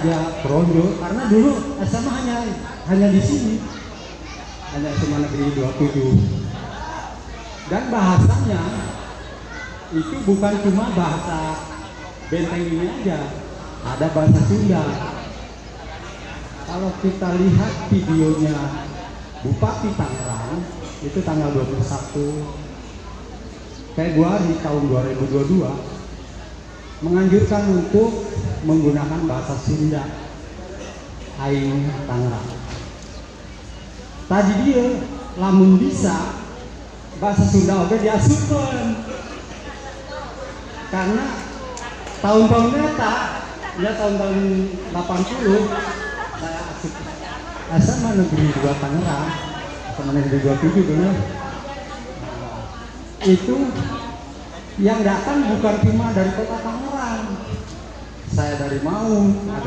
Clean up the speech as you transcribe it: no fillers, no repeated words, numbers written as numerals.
dia Projo karena dulu SMA hanya di sini, hanya SMA Negeri 27. Dan bahasanya itu bukan cuma bahasa Benteng ini aja, ada bahasa Sunda. Kalau kita lihat videonya Bupati Tangerang itu tanggal 21 Februari tahun 2022 menganjurkan untuk menggunakan bahasa Sunda aing Tangerang. Tadi dia lamun bisa bahasa Sunda oke diasupkan karena tahun-tahun eta ya tahun-tahun 80 saya asup SMA Negeri 2 Tangerang sama Negeri 27 benar. Itu yang datang bukan cuma dari kota Tangerang, saya dari Maung, ada